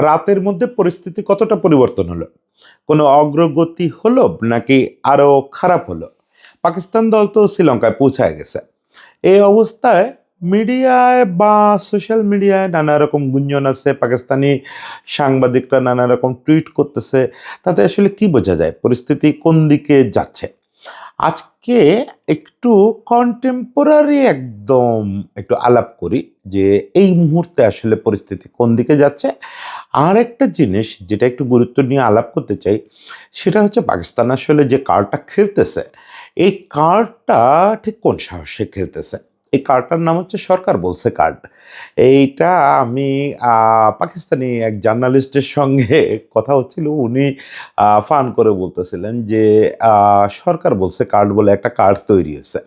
রাতের মধ্যে পরিস্থিতি কতটা পরিবর্তন হলো? কোনো অগ্রগতি হলো নাকি আরো খারাপ হলো? পাকিস্তান দল তো শ্রীলঙ্কায় পৌঁছায় গেছে। এই অবস্থায় মিডিয়ায় বা সোশ্যাল মিডিয়ায় নানা রকম গুঞ্জন আছে, পাকিস্তানি সাংবাদিকরা নানা রকম টুইট করতেছে। তাতে আসলে কি বোঝা যায় পরিস্থিতি কোন দিকে যাচ্ছে? আজকে একটু কন্টেম্পোরারি একদম একটু আলাপ করি যে এই মুহূর্তে আসলে পরিস্থিতি কোন দিকে যাচ্ছে। আর একটা জিনিস যেটা একটু গুরুত্ব নিয়ে আলাপ করতে চাই, সেটা হচ্ছে পাকিস্তান আসলে যে কার্ডটা খেলতেছে, এই কার্ডটা ঠিক কোন সাহসে খেলতেছে? এই কার্ডটার নাম হচ্ছে সরকার বলছে কার্ড। এইটা আমি পাকিস্তানি এক জার্নালিস্টের সঙ্গে কথা হচ্ছিল, উনি ফান করে বলতেছিলেন যে সরকার বলছে কার্ড বলে একটা কার্ড তৈরি হয়েছে।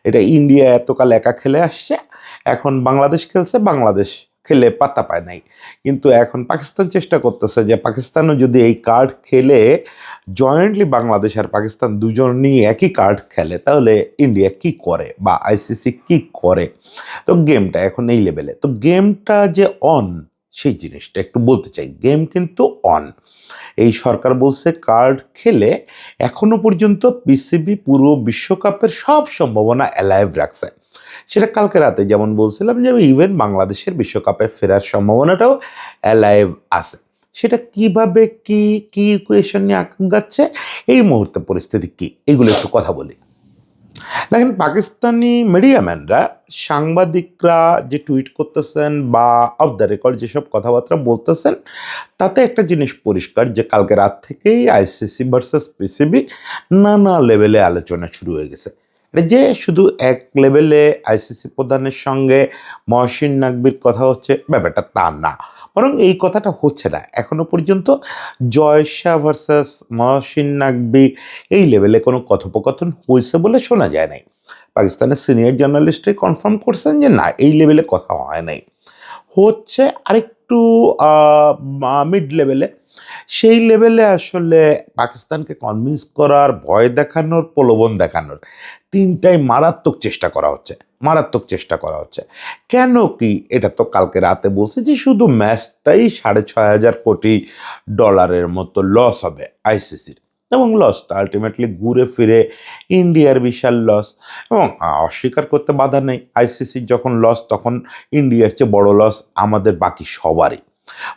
এটা ইন্ডিয়া এতকাল একা খেলে আসছে, এখন বাংলাদেশ খেলছে, বাংলাদেশ খেলে পাত্তা পায় নাই। কিন্তু এখন পাকিস্তান চেষ্টা করতেছে যে পাকিস্তানও যদি এই কার্ড খেলে জয়েন্টলি বাংলাদেশ আর পাকিস্তান দুজনই একই কার্ড খেলে, তাহলে ইন্ডিয়া কি করে বা আইসিসি কি করে। তো গেমটা এখন এই লেভেলে, তো গেমটা যে অন, সেই জিনিসটা একটু বলতে চাই। গেম কিন্তু অন। এই সরকার বলছে কার্ড খেলে এখনো পর্যন্ত বিসিবি পুরো বিশ্বকাপের সব সম্ভাবনা অ্যালাইভ রাখছে। সেটা কালকে রাতে যেমন বলছিলাম যে ইভেন বাংলাদেশের বিশ্বকাপে ফেরার সম্ভাবনাটাও অ্যালাইভ আছে। সেটা কিভাবে কি কি ইকুয়েশন নিয়ে আগাচ্ছে, এই মুহূর্তে পরিস্থিতি কি, এগুলো একটু কথা বলি। দেখেন, পাকিস্তানি মিডিয়াম্যানরা, সাংবাদিকরা যে টুইট করতেছেন বা অফ দ্য রেকর্ড যেসব কথাবার্তা বলতেছেন, তাতে একটা জিনিস পরিষ্কার যে কালকে রাত থেকেই আইসিসি ভার্সেস পিসিবি নানা লেভেলে আলোচনা শুরু হয়ে গেছে। এটা যে শুধু এক লেভেলে আইসিসি প্রধানের সঙ্গে মহসিন নাকবির কথা হচ্ছে, ব্যাপারটা তা না। বরং এই কথাটা হচ্ছে না এখনো পর্যন্ত। জয় শাহ ভার্সাস মহসিন নাকবি এই লেভেলে কোনো কথোপকথন হয়েছে বলে শোনা যায় নাই। পাকিস্তানের সিনিয়র জার্নালিস্টে কনফার্ম করছেন যে না, এই লেভেলে কথা হয় নাই। হচ্ছে আরেকটু মিড লেভেলে। সেই লেভেলে আসলে পাকিস্তানকে কনভিন্স করার, ভয় দেখানোর, প্রলোভন দেখানোর তিনটাই মারাত্মক চেষ্টা করা হচ্ছে। মারাত্মক চেষ্টা করা হচ্ছে। কেন কি? এটা তো কালকে রাতে বলছে যে শুধু ম্যাচটাই $6,500 মতো লস হবে আইসিসির, এবং লসটা আলটিমেটলি ঘুরে ফিরে ইন্ডিয়ার বিশাল লস। এবং অস্বীকার করতে বাধা নেই, আইসিসির যখন লস তখন ইন্ডিয়ার চেয়ে বড় লস আমাদের বাকি সবারই।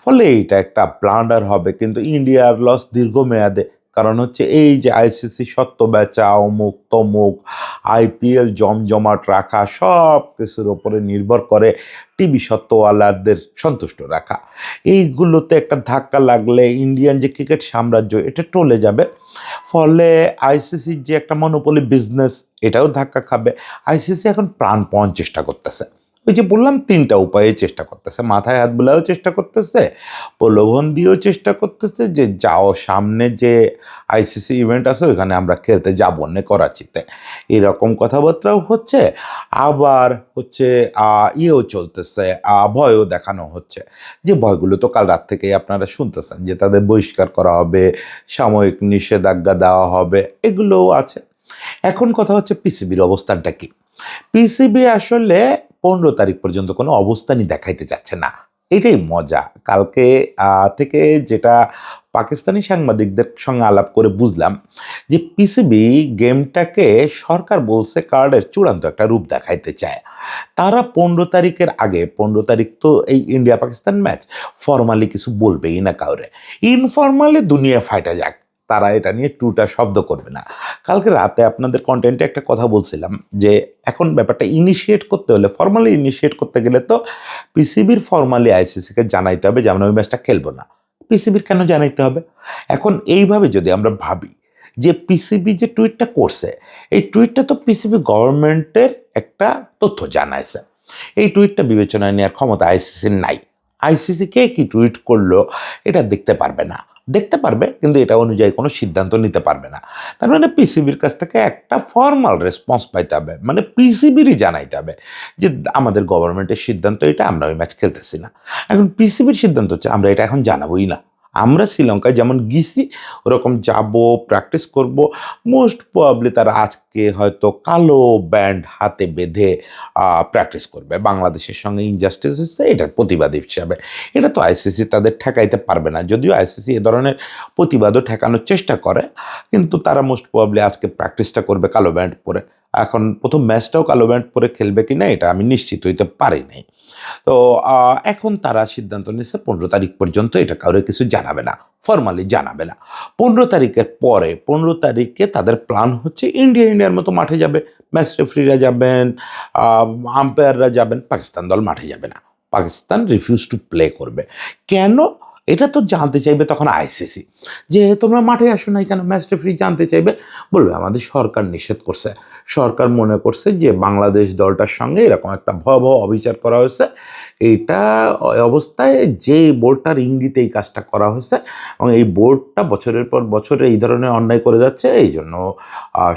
ফলে এইটা একটা ব্লান্ডার হবে, কিন্তু ইন্ডিয়ার লস দীর্ঘমেয়াদে। কারণ হচ্ছে এই যে আইসিসি সত্ত্ব বেচা, অমুক তমুক, আইপিএল জমজমাট রাখা, সব কিছুর ওপরে নির্ভর করে টিভি সত্ত্বওয়ালাদের সন্তুষ্ট রাখা। এইগুলোতে একটা ধাক্কা লাগলে ইন্ডিয়ান যে ক্রিকেট সাম্রাজ্য, এটা টলে যাবে। ফলে আইসিসির যে একটা মনোপলি বিজনেস, এটাও ধাক্কা খাবে। আইসিসি এখন প্রাণপণ চেষ্টা করতেছে। ওই যে বললাম, তিনটা উপায়ে চেষ্টা করতেছে, মাথায় হাত বোলাও চেষ্টা করতেছে, প্রলোভন দিয়েও চেষ্টা করতেছে যে যাও, সামনে যে আইসিসি ইভেন্ট আছে ওইখানে আমরা খেলতে যাবো না করাচিতে, এরকম কথাবার্তাও হচ্ছে। আবার হচ্ছে ইয়েও চলতেছে, ভয়ও দেখানো হচ্ছে। যে ভয়গুলো তো কাল রাত থেকেই আপনারা শুনতেছেন, যে তাদের বহিষ্কার করা হবে, সাময়িক নিষেধাজ্ঞা দেওয়া হবে, এগুলোও আছে। এখন কথা হচ্ছে পিসিবির অবস্থানটা কি। পিসিবি আসলে 15 তারিখ পর্যন্ত কোনো অবস্থানই দেখাইতে চাচ্ছে না। এটাই মজা। কালকে থেকে যেটা পাকিস্তানি সাংবাদিকদের সঙ্গে আলাপ করে বুঝলাম, যে পিসিবি গেমটাকে সরকার বলছে কার্ডের চূড়ান্ত একটা রূপ দেখাইতে চায়। তারা 15 তারিখের আগে, 15 তারিখ তো এই ইন্ডিয়া পাকিস্তান ম্যাচ, ফর্মালি কিছু বলবেই না কাউরে। ইনফর্মালি দুনিয়া ফাইটা যাক, তারা এটা নিয়ে টুটা শব্দ করবে না। কালকে রাতে আপনাদের কন্টেন্টে একটা কথা বলছিলাম যে এখন ব্যাপারটা ইনিশিয়েট করতে হলে, ফর্মালি ইনিশিয়েট করতে গেলে তো পিসিবির ফর্মালি আইসিসিকে জানাইতে হবে যে আমরা ওই ম্যাচটা খেলবো না। পিসিবির কেন জানাইতে হবে? এখন এইভাবে যদি আমরা ভাবি যে পিসিবি যে টুইটটা করছে, এই টুইটটা তো পিসিবি গভর্নমেন্টের একটা তথ্য জানাইছে। এই টুইটটা বিবেচনায় নেওয়ার ক্ষমতা আইসিসির নাই। আইসিসি কে কি টুইট করলো এটা দেখতে পারবে না। দেখতে পারবে, কিন্তু এটা অনুযায়ী কোনো সিদ্ধান্ত নিতে পারবে না। তার মানে পিসিবির কাছ থেকে একটা ফর্মাল রেসপন্স পাইতে হবে, মানে পিসিবিরই জানাইতে হবে যে আমাদের গভর্নমেন্টের সিদ্ধান্ত এটা, আমরা ওই ম্যাচ খেলতেছি না। এখন পিসিবির সিদ্ধান্ত হচ্ছে আমরা এটা এখন জানাবোই না, আমরা শ্রীলঙ্কায় যেমন গেছি ওরকম যাব, প্র্যাকটিস করব। মোস্ট প্রবাবলি তারা আজকে হয়তো কালো ব্যান্ড হাতে বেঁধে প্র্যাকটিস করবে। বাংলাদেশের সঙ্গে ইনজাস্টিস হচ্ছে এটার প্রতিবাদ হিসাবে। এটা তো আইসিসি তাদের ঠেকাইতে পারবে না, যদিও আইসিসি এ ধরনের প্রতিবাদও ঠেকানোর চেষ্টা করে, কিন্তু তারা মোস্ট প্রবাবলি আজকে প্র্যাকটিসটা করবে কালো ব্যান্ড পরে। এখন প্রথম ম্যাচটাও কালো ব্যান্ড পরে খেলবে কি না এটা আমি নিশ্চিত হইতে পারি নাই। তো এখন তারা সিদ্ধান্ত নিচ্ছে 15 তারিখ পর্যন্ত এটা কাউরে কিছু জানাবে না, ফর্মালি জানাবে না। 15 তারিখের পরে 15 তারিখে তাদের প্ল্যান হচ্ছে ইন্ডিয়ার মতো মাঠে যাবে, ম্যাচ রেফারিরা যাবেন, আম্পায়াররা যাবেন, পাকিস্তান দল মাঠে যাবে না। পাকিস্তান রিফিউজ টু প্লে করবে। কেন? এটা তো জানতে চাইবে তখন আইসিসি, যে তোমরা মাঠে আসো নাই কেন, ম্যাচ রেফারি জানতে চাইবে, বলবে আমাদের সরকার নিষেধ করছে, সরকার মনে করছে যে বাংলাদেশ দলটার সঙ্গে এরকম একটা ভয়াবহ অবিচার করা হয়েছে, এইটা অবস্থায় যে বোর্ডটার ইঙ্গিতে এই কাজটা করা হয়েছে এবং এই বোর্ডটা বছরের পর বছর এই ধরনের অন্যায় করে যাচ্ছে, এই জন্য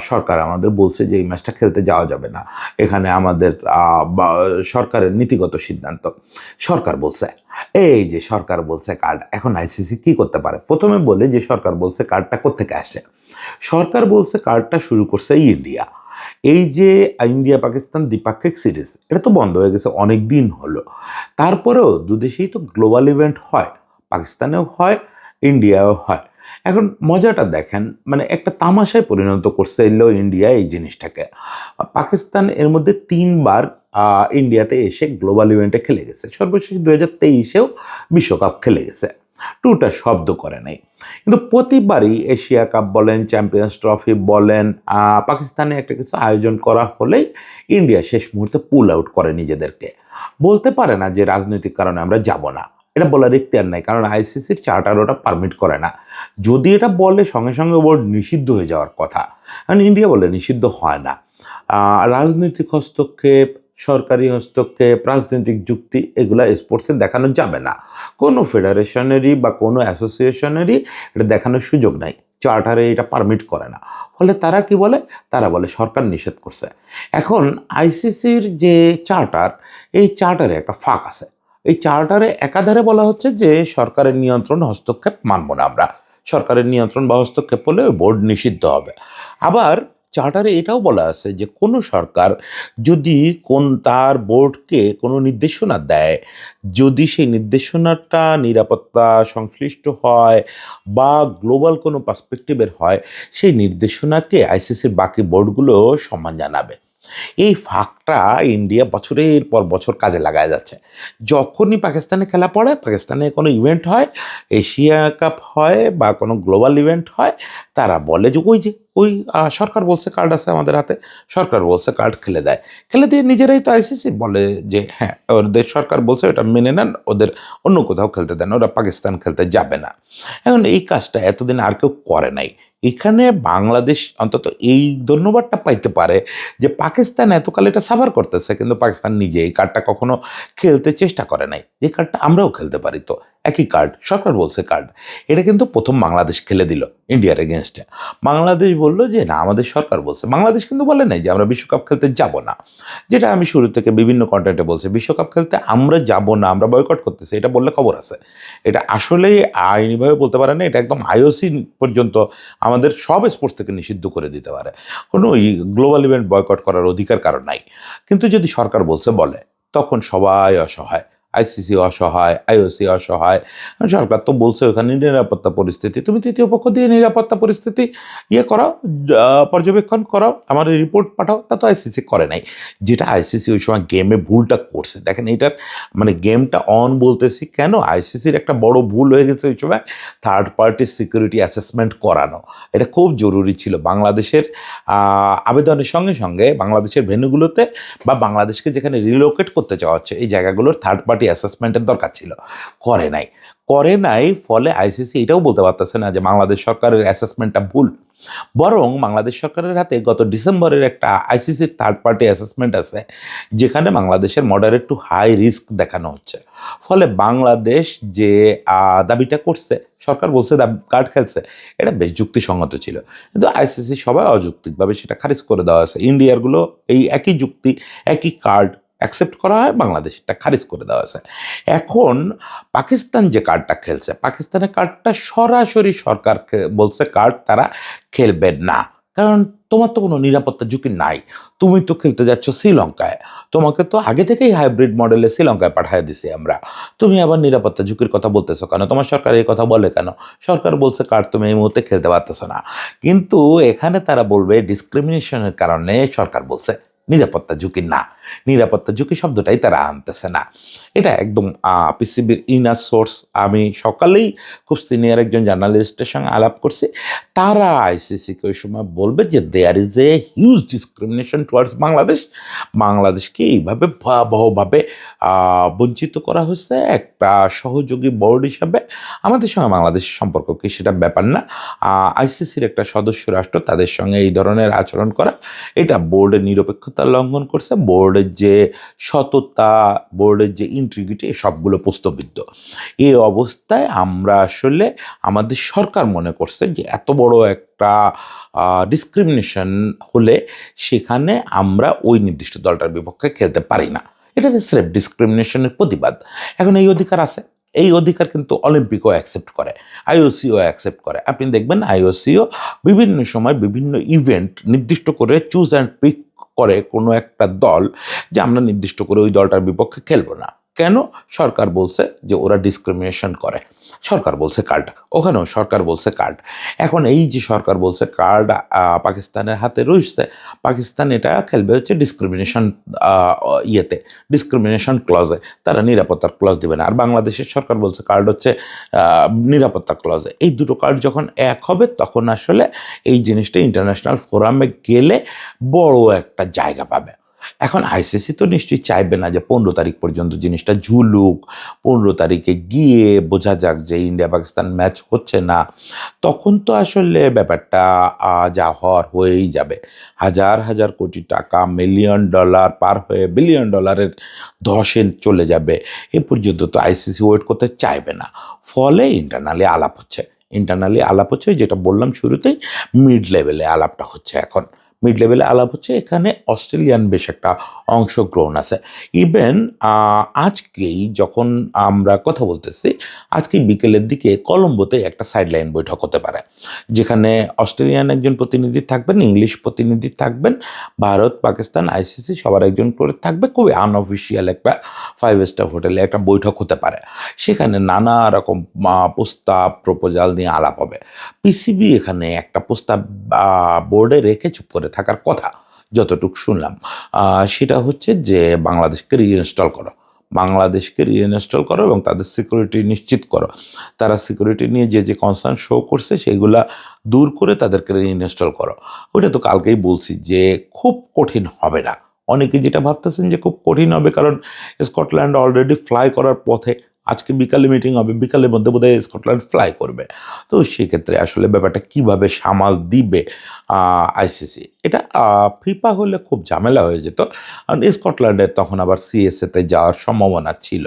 সরকার আমাদের বলছে যে এই ম্যাচটা খেলতে যাওয়া যাবে না। এখানে আমাদের সরকারের নীতিগত সিদ্ধান্ত। সরকার বলছে, এই যে সরকার বলছে কার্ড, এখন আইসিসি কি করতে পারে? প্রথমে বলে যে সরকার বলছে কার্ডটা কোত্থেকে আসে। সরকার বলছে কার্ডটা শুরু করছে ইন্ডিয়া। এই যে ইন্ডিয়া পাকিস্তান দ্বিপাক্ষিক সিরিজ, এটা তো বন্ধ হয়ে গেছে অনেক দিন হলো। তারপরেও দুদেশেই তো গ্লোবাল ইভেন্ট হয়, পাকিস্তানেও হয়, ইন্ডিয়াও হয়। এখন মজাটা দেখেন, মানে একটা তামাশায় পরিণত করছে এলো ইন্ডিয়া এই জিনিসটাকে। পাকিস্তান এর মধ্যে 3বার ইন্ডিয়াতে এসে গ্লোবাল ইভেন্টে খেলে গেছে, সর্বশেষ 2023-এও বিশ্বকাপ খেলে গেছে, টুটা শব্দ করে নাই। কিন্তু প্রতিবারই এশিয়া কাপ বলেন, চ্যাম্পিয়ন্স ট্রফি বলেন, পাকিস্তানে একটা কিছু আয়োজন করা হলেই ইন্ডিয়া শেষ মুহূর্তে পুল আউট করে নিজেদেরকে। বলতে পারে না যে রাজনৈতিক কারণে আমরা যাব না, এটা বলার ইখতিয়ার নাই, কারণ আইসিসির চার্টার ওটা পারমিট করে না। যদি এটা বলে সঙ্গে সঙ্গে বোর্ড নিষিদ্ধ হয়ে যাওয়ার কথা, কারণ ইন্ডিয়া বলে নিষিদ্ধ হয় না। রাজনৈতিক হস্তক্ষেপ, সরকারি হস্তক্ষেপ, রাজনৈতিক যুক্তি, এগুলা স্পোর্টসে দেখানো যাবে না। কোনো ফেডারেশনেরই বা কোনো অ্যাসোসিয়েশনেরই এটা দেখানোর সুযোগ নাই, চার্টারে এটা পারমিট করে না। ফলে তারা কি বলে? তারা বলে সরকার নিষেধ করছে। এখন আইসিসির যে চার্টার, এই চার্টারে একটা ফাঁক আছে। এই চার্টারে একাধারে বলা হচ্ছে যে সরকারের নিয়ন্ত্রণ হস্তক্ষেপ মানব না আমরা, সরকারের নিয়ন্ত্রণ বা হস্তক্ষেপ হলে বোর্ড নিষিদ্ধ হবে। আবার চার্টারে এটাও বলা আছে যে কোনো সরকার যদি তার বোর্ডকে কোনো নির্দেশনা দেয়, যদি সেই নির্দেশনাটা নিরাপত্তা সংশ্লিষ্ট হয় বা গ্লোবাল কোনো পার্সপেক্টিভের হয়, সেই নির্দেশনাকে আইসিসির বাকি বোর্ডগুলো সম্মান জানাবে। এই ফাঁকটা ইন্ডিয়া বছরের পর বছর কাজে লাগায় যাচ্ছে। যখনই পাকিস্তানে খেলা পড়ে, পাকিস্তানে কোনো ইভেন্ট হয়, এশিয়া কাপ হয় বা কোনো গ্লোবাল ইভেন্ট হয়, তারা বলে যে ওই সরকার বলছে কার্ড আছে আমাদের হাতে, সরকার বলছে কার্ড খেলে দেয়। খেলে দিয়ে নিজেরাই তো আইসিসি বলে যে হ্যাঁ ওদের সরকার বলছে ওটা মেনে নেন, ওদের অন্য কোথাও খেলতে দেন, ওরা পাকিস্তান খেলতে যাবে না। এখন এই কাজটা এতদিন আর কেউ করে নাই। এখানে বাংলাদেশ অন্তত এই ধন্যবাদটা পাইতে পারে যে পাকিস্তান এতকাল এটা সাফার করতেছে, কিন্তু পাকিস্তান নিজে এই কার্ডটা কখনো খেলতে চেষ্টা করে নাই। যে কার্ডটা আমরাও খেলতে পারি, তো একই কার্ড, সরকার বলছে কার্ড। এটা কিন্তু প্রথম বাংলাদেশ খেলে দিল ইন্ডিয়ার এগেনস্টে। বাংলাদেশ বলল যে না আমাদের সরকার বলছে, বাংলাদেশ কিন্তু বলে নাই যে আমরা বিশ্বকাপ খেলতে যাব না। যেটা আমি শুরু থেকে বিভিন্ন কন্টেন্টে বলছি, বিশ্বকাপ খেলতে আমরা যাব না, আমরা বয়কট করতেছি, এটা বললে খবর আছে। এটা আসলেই আইনিভাবে বলতে পারে না, এটা একদম আইওসি পর্যন্ত আমাদের সব স্পোর্টস থেকে নিষিদ্ধ করে দিতে পারে, কোনো গ্লোবাল ইভেন্ট বয়কট করার অধিকার কারণ নাই। কিন্তু যদি সরকার বলে তখন সবাই অসহায়, আইসিসি অসহায়, আইওসি অসহায়। সরকার তো বলছে ওখানে নিরাপত্তা পরিস্থিতি, তুমি তৃতীয় পক্ষ দিয়ে নিরাপত্তা পরিস্থিতি করাও, পর্যবেক্ষণ করাও, আমার রিপোর্ট পাঠাও, তা তো আইসিসি করে নাই। যেটা আইসিসি ওই সময় গেমে ভুলটা করছে, দেখেন এটার মানে গেমটা অন বলতেছি কেন, আইসিসির একটা বড় ভুল হয়ে গেছে ওই সময় থার্ড পার্টি সিকিউরিটি অ্যাসেসমেন্ট করানো। এটা খুব জরুরি ছিল বাংলাদেশের আবেদনের সঙ্গে সঙ্গে বাংলাদেশের ভেন্যুগুলোতে বা বাংলাদেশকে যেখানে রিলোকেট করতে চাওয়া হচ্ছে এই জায়গাগুলোর থার্ড পার্টি অ্যাসেসমেন্টের দরকার ছিল, করে নাই। ফলে আইসিসি এটাও বলতে পারতেছে না যে বাংলাদেশ সরকারের অ্যাসেসমেন্টটা ভুল। বরং বাংলাদেশ সরকারের হাতে গত ডিসেম্বরের একটা আইসিসির থার্ড পার্টি অ্যাসেসমেন্ট আছে, যেখানে বাংলাদেশের মডারেট টু হাই রিস্ক দেখানো হচ্ছে। ফলে বাংলাদেশ যে দাবিটা করছে, সরকার বলছে কার্ড খেলছে, এটা বেশ যুক্তিসঙ্গত ছিল। কিন্তু আইসিসি সবাই অযৌক্তিকভাবে সেটা খারিজ করে দেওয়া হয়েছে। ইন্ডিয়ারগুলো এই একই যুক্তি, একই কার্ড, অ্যাকসেপ্ট করা হয়, বাংলাদেশটা খারিজ করে দেওয়া হয়েছে। এখন পাকিস্তান যে কার্ডটা খেলছে, পাকিস্তানের কার্ডটা সরাসরি সরকার বলছে কার্ড তারা খেলবে না, কারণ তোমার তো কোনো নিরাপত্তা ঝুঁকি নাই। তুমি তো খেলতে যাচ্ছ শ্রীলঙ্কায়, তোমাকে তো আগে থেকেই হাইব্রিড মডেলে শ্রীলঙ্কায় পাঠিয়ে দিছি আমরা, তুমি আবার নিরাপত্তা ঝুঁকির কথা বলতেছো কেন? তোমার সরকার এই কথা বলে কেন? সরকার বলছে কার্ড তুমি এই মুহূর্তে খেলতে পারতেছো না। কিন্তু এখানে তারা বলবে ডিসক্রিমিনেশনের কারণে সরকার বলছে, নিরাপত্তা ঝুঁকি না। নিরাপত্তা ঝুঁকি শব্দটাই তারা আনতেছে না। এটা একদম পিসিবির ইনার সোর্স। আমি সকালেই খুব সিনিয়র একজন জার্নালিস্টের সঙ্গে আলাপ করছি, তারা আইসিসিকে ওই সময় বলবে যে there is a huge discrimination towards Bangladesh. বাংলাদেশকে এইভাবে ভয়াবহভাবে বঞ্চিত করা হয়েছে একটা সহযোগী বোর্ড হিসাবে। আমাদের সঙ্গে বাংলাদেশের সম্পর্ক কি সেটা ব্যাপার না, আইসিসির একটা সদস্য রাষ্ট্র, তাদের সঙ্গে এই ধরনের আচরণ করা এটা বোর্ডের নিরপেক্ষতা লঙ্ঘন করছে, বোর্ডের যে সততা, বোর্ডের যে ইন্টিগ্রিটি, সবগুলো প্রশ্নবিদ্ধ। এই অবস্থায় আমরা আসলে আমাদের সরকার মনে করছে যে এত বড় একটা ডিসক্রিমিনেশন হলে সেখানে আমরা ওই নির্দিষ্ট দলটার বিপক্ষে খেলতে পারি না। এটা স্রেফ ডিসক্রিমিনেশনের প্রতিবাদ। এখন এই অধিকার আছে, এই অধিকার কিন্তু অলিম্পিকও অ্যাকসেপ্ট করে, আইওসিও অ্যাকসেপ্ট করে। আপনি দেখবেন আইওসিও বিভিন্ন সময় বিভিন্ন ইভেন্ট নির্দিষ্ট করে চুজ অ্যান্ড পিক করে কোনো একটা দল, যে আমরা নির্দিষ্ট করে ওই দলটার বিপক্ষে খেলবো না। কেন? সরকার বলছে যে ওরা ডিসক্রিমিনেশন করে, সরকার বলছে কার্ড, ওখানেও সরকার বলছে কার্ড। এখন এই যে সরকার বলছে কার্ড পাকিস্তানের হাতে রয়েছে, পাকিস্তান এটা খেলবে হচ্ছে ডিসক্রিমিনেশন ইয়েতে, ডিসক্রিমিনেশন ক্লজে, তারা নিরাপত্তার ক্লজ দেবে না। আর বাংলাদেশের সরকার বলছে কার্ড হচ্ছে নিরাপত্তা ক্লজে। এই দুটো কার্ড যখন এক হবে তখন আসলে এই জিনিসটা ইন্টারন্যাশনাল ফোরামে গেলে বড় একটা জায়গা পাবে। এখন আইসিসি তো নিশ্চয়ই চাইবে না যে 15 তারিখ পর্যন্ত জিনিসটা ঝুলুক, 15 তারিখে গিয়ে বোঝা যাক যে ইন্ডিয়া পাকিস্তান ম্যাচ হচ্ছে না। তখন তো আসলে ব্যাপারটা যা হওয়ার হয়েই যাবে। হাজার হাজার কোটি টাকা, মিলিয়ন ডলার পার হয়ে বিলিয়ন ডলারের ধসে চলে যাবে। এ পর্যন্ত তো আইসিসি ওয়েট করতে চাইবে না। ফলে ইন্টারনালি আলাপ হচ্ছে, ইন্টারনালি আলাপ হচ্ছে, যেটা বললাম শুরুতেই, মিড লেভেলে আলাপটা হচ্ছে। এখন মিড লেভেলে আলাপ হচ্ছে, এখানে অস্ট্রেলিয়ান বেশ একটা অংশগ্রহণ আছে। ইভেন আজকেই যখন আমরা কথা বলতেছি, আজকে বিকেলের দিকে কলম্বোতে একটা সাইডলাইন বৈঠক হতে পারে, যেখানে অস্ট্রেলিয়ান একজন প্রতিনিধি থাকবেন, ইংলিশ প্রতিনিধি থাকবেন, ভারত, পাকিস্তান, আইসিসি সবার একজন করে থাকবে। খুবই আনঅফিসিয়াল একটা 5 স্টার হোটেলে একটা বৈঠক হতে পারে। সেখানে নানা রকম প্রস্তাব, প্রপোজাল নিয়ে আলাপ হবে। পিসিবি এখানে একটা প্রস্তাব বোর্ডে রেখে চুপ করে থাকার কথা, যতটুকু শুনলাম। সেটা হচ্ছে যে বাংলাদেশকে রিইনস্টল করো, বাংলাদেশকে রিইনস্টল করো এবং তাদের সিকিউরিটি নিশ্চিত করো। তারা সিকিউরিটি নিয়ে যে যে কনসার্ন শো করছে সেগুলা দূর করে তাদেরকে রিইনস্টল করো। ওইটা তো কালকেই বলছি যে খুব কঠিন হবে না। অনেকে যেটা ভাবতেছেন যে খুব কঠিন হবে, কারণ স্কটল্যান্ড অলরেডি ফ্লাই করার পথে। আজকে বিকালে মিটিং হবে, বিকালের মধ্যে বোধহয় স্কটল্যান্ড ফ্লাই করবে। তো সেক্ষেত্রে আসলে ব্যাপারটা কিভাবে সামাল দিবে আইসিসি, এটা ফিফা হলে খুব ঝামেলা হয়ে যেত, কারণ স্কটল্যান্ডের তখন আবার সিএসএতে যাওয়ার সম্ভাবনা ছিল।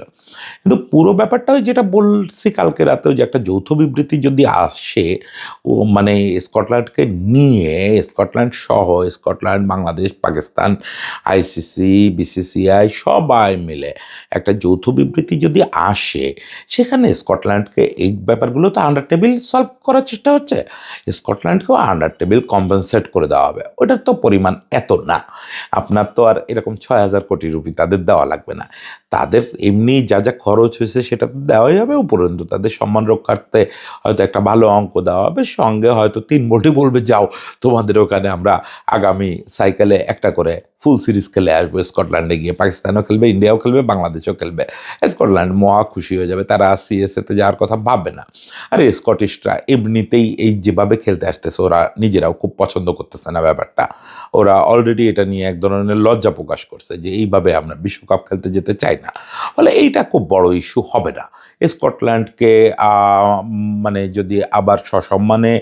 কিন্তু পুরো ব্যাপারটা ওই যেটা বলছি কালকে রাতেও, যে একটা যৌথ বিবৃতি যদি আসে, ও মানে স্কটল্যান্ডকে নিয়ে, স্কটল্যান্ড সহ Scotland, Bangladesh, Pakistan, ICC, BCCI সবাই মিলে একটা যৌথ বিবৃতি যদি আসে, সেখানে স্কটল্যান্ডকে এই ব্যাপারগুলো তো আন্ডার টেবিল সলভ করার চেষ্টা হচ্ছে, স্কটল্যান্ডকেও আন্ডার টেবিল কম্পেনসেট করে দেওয়া হবে। ওটার তো পরিমাণ এত না, আপনার তো আর এরকম 6,000 কোটি রুপি তাদের দেওয়া লাগবে না। তাদের এমনি যা যা খরচ হয়েছে সেটা তো দেওয়াই হবে, উপরন্তু তাদের সম্মান রক্ষার্থে হয়তো একটা ভালো অঙ্ক দেওয়া হবে, সঙ্গে হয়তো 3 বোর্ডে বলবে যাও তোমাদের ওখানে আমরা আগামী সাইকেলে একটা করে ফুল সিরিজ খেলে আসবো, স্কটল্যান্ডে গিয়ে পাকিস্তানও খেলবে, ইন্ডিয়াও খেলবে, বাংলাদেশও খেলবে। স্কটল্যান্ড মহা খুশি হয়ে যাবে, তারা সিএসএতে যাওয়ার কথা ভাববে না। আর স্কটিশরা এমনিতেই এই যেভাবে খেলতে আসতেছে, ওরা নিজেরাও খুব পছন্দ করতেছে না ব্যাপারটা। ওরা অলরেডি এটা নিয়ে এক ধরনের লজ্জা প্রকাশ করছে যে এইভাবে আমরা বিশ্বকাপ খেলতে যেতে চাই না। ফলে এইটা খুব বড় ইস্যু হবে না। স্কটল্যান্ডকে মানে যদি আবার সসম্মানে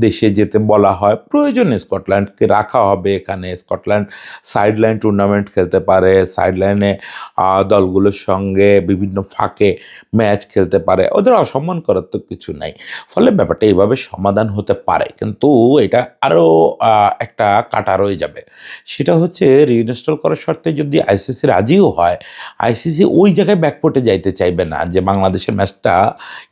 দেশে যেতে বলা হয়, প্রয়োজনে স্কটল্যান্ডকে রাখা হবে এখানে। স্কটল্যান্ড সাইড সাইডলাইন টুর্নামেন্ট খেলতে পারে, সাইডলাইনে দলগুলোর সঙ্গে বিভিন্ন ফাঁকে ম্যাচ খেলতে পারে, ওদের অসম্মান করার তো কিছু নাই। ফলে ব্যাপারটা এইভাবে সমাধান হতে পারে, কিন্তু এটা আরও একটা কাটা রয়ে যাবে। সেটা হচ্ছে রিইনস্টল করার শর্তে যদি আইসিসি রাজিও হয়, আইসিসি ওই জায়গায় ব্যাকফুটে যাইতে চাইবে না যে বাংলাদেশের ম্যাচটা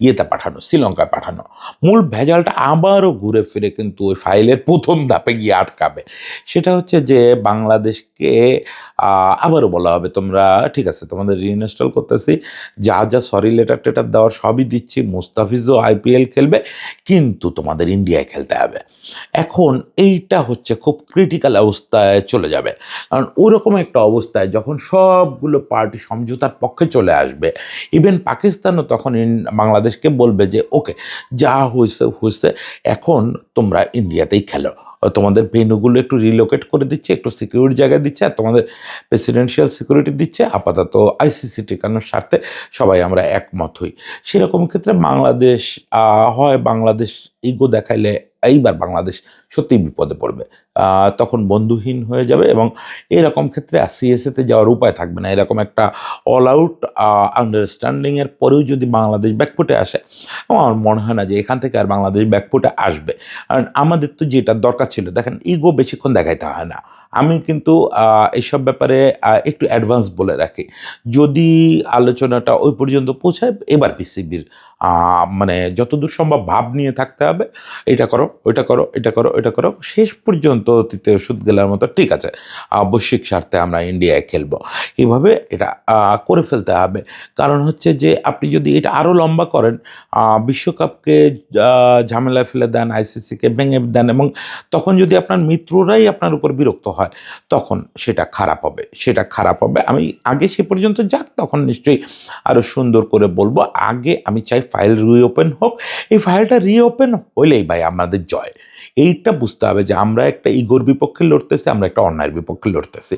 ইয়েতে পাঠানো, শ্রীলঙ্কায় পাঠানো। মূল ভেজালটা আবারও ঘুরে ফিরে কিন্তু ওই ফাইলের প্রথম ধাপে গিয়ে আটকাবে। সেটা হচ্ছে যে বাংলাদেশকে আবারও বলা হবে, তোমরা ঠিক আছে, তোমাদের রিইনস্টল করতেছি, যা যা সরি লেটার টেটার দেওয়ার সবই দিচ্ছি, মুস্তাফিজও আইপিএল খেলবে, কিন্তু তোমাদের ইন্ডিয়ায় খেলতে হবে। এখন এইটা হচ্ছে খুব ক্রিটিক্যাল অবস্থায় চলে যাবে, কারণ ওরকম একটা অবস্থায় যখন সবগুলো পার্টি সমঝোতার পক্ষে চলে আসবে, ইভেন পাকিস্তানও তখন বাংলাদেশকে বলবে যে ওকে, যা হয়েছে হয়েছে, এখন তোমরা ইন্ডিয়াতেই খেলো, তোমাদের ভেন্যুগুলো একটু রিলোকেট করে দিচ্ছে, একটু সিকিউরিটি জায়গায় দিচ্ছে, আর তোমাদের প্রেসিডেন্সিয়াল সিকিউরিটি দিচ্ছে, আপাতত আইসিসি টিকানোর স্বার্থে সবাই আমরা একমত হই। সেরকম ক্ষেত্রে বাংলাদেশ হয়, বাংলাদেশ ইগো দেখাইলে এইবার বাংলাদেশ সত্যিই বিপদে পড়বে, তখন বন্ধুহীন হয়ে যাবে, এবং এরকম ক্ষেত্রে সিএসএতে যাওয়ার উপায় থাকবে না। এরকম একটা অল আউট আন্ডারস্ট্যান্ডিংয়ের পরেও যদি বাংলাদেশ ব্যাকফুটে আসে, আমার মনে হয় না যে এখান থেকে আর বাংলাদেশ ব্যাকফুটে আসবে। কারণ আমাদের তো যেটা দরকার ছিল, দেখেন, ইগো বেশিক্ষণ দেখাইতে হয় না। আমি কিন্তু এইসব ব্যাপারে একটু অ্যাডভান্স বলে রাখি, যদি আলোচনাটা ওই পর্যন্ত পৌঁছায়, এবার পিসিবির মানে যতদূর সম্ভব ভাব নিয়ে থাকতে হবে, এটা করো, ওইটা করো, এটা করো, এটা করো, শেষ পর্যন্ত অতীতে ওষুধ গেলার মতো ঠিক আছে, বৈশ্বিক স্বার্থে আমরা ইন্ডিয়ায় খেলবো, এভাবে এটা করে ফেলতে হবে। কারণ হচ্ছে যে আপনি যদি এটা আরও লম্বা করেন, বিশ্বকাপকে ঝামেলায় ফেলে দেন, আইসিসিকে ভেঙে দেন, এবং তখন যদি আপনার মিত্ররাই আপনার উপর বিরক্ত হয়, তখন সেটা খারাপ হবে, সেটা খারাপ হবে। আমি আগে সে পর্যন্ত যাক, তখন নিশ্চয়ই আরও সুন্দর করে বলবো। আগে আমি চাই ফাইল রিওপেন হোক, এই ফাইলটা রিওপেন হইলেই ভাই আমাদের জয়। এইটা বুঝতে হবে যে আমরা একটা ইগোর বিপক্ষে লড়তেছি, আমরা একটা অন্যায়ের বিপক্ষে লড়তেছি।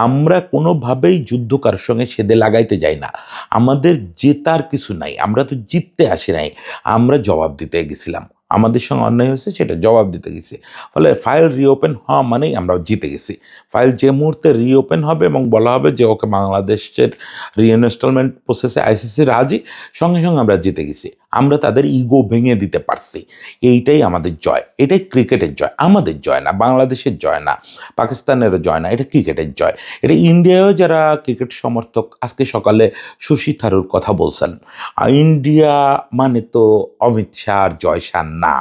আমরা কোনোভাবেই যুদ্ধ কারোর সঙ্গে সেদে লাগাইতে যাই না, আমাদের জেতার কিছু নাই, আমরা তো জিততে আসি নাই, আমরা জবাব দিতে গেছিলাম। আমাদের সঙ্গে অন্যায় হয়েছে, সেটা জবাব দিতে গেছি। ফলে ফাইল রিওপেন হওয়া মানেই আমরা জিতে গেছি। ফাইল যে মুহূর্তে রিওপেন হবে এবং বলা হবে যে ওকে, বাংলাদেশের রিইনস্টলমেন্ট প্রসেসে আইসিসি রাজি, সঙ্গে সঙ্গে আমরা জিতে গেছি, আমরা তাদের ইগো ভেঙে দিতে পারছি। এইটাই আমাদের জয়, এটাই ক্রিকেটের জয়, আমাদের জয় না, বাংলাদেশের জয় না, পাকিস্তানেরও জয় না, এটা ক্রিকেটের জয়। এটা ইন্ডিয়ায়ও যারা ক্রিকেট সমর্থক আজকে সকালে শশী থারুর কথা বলছেন, ইন্ডিয়া মানে তো অমিত শাহ আর জয়শান না,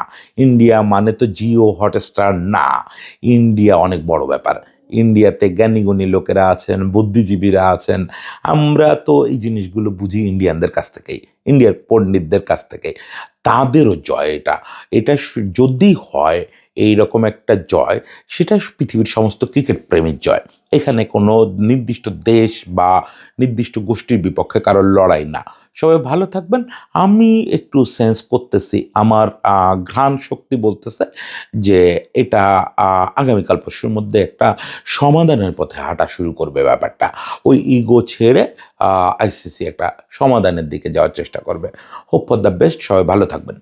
ইন্ডিয়া মানে তো জিও হটস্টার না, ইন্ডিয়া অনেক বড় ব্যাপার। ইন্ডিয়াতে জ্ঞানীগুণী লোকেরা আছেন, বুদ্ধিজীবীরা আছেন, আমরা তো এই জিনিসগুলো বুঝি ইন্ডিয়ানদের কাছ থেকেই, ইন্ডিয়ার পণ্ডিতদের কাছ থেকেই। তাদেরও জয় এটা, এটা যদি হয় এই রকম একটা জয়, সেটা পৃথিবীর সমস্ত ক্রিকেট প্রেমীর জয়। এখানে কোনো নির্দিষ্ট দেশ বা নির্দিষ্ট গোষ্ঠীর বিপক্ষে কারোর লড়াই না। সবাই ভালো থাকবেন। আমি একটু সেন্স করতেছি, আমার ঘ্রাণ শক্তি বলতেছে যে এটা আগামীকাল পরশুর মধ্যে একটা সমাধানের পথে হাঁটা শুরু করবে ব্যাপারটা। ওই ইগো ছেড়ে আইসিসি একটা সমাধানের দিকে যাওয়ার চেষ্টা করবে। হোপ ফর দ্য বেস্ট, সবাই ভালো থাকবেন।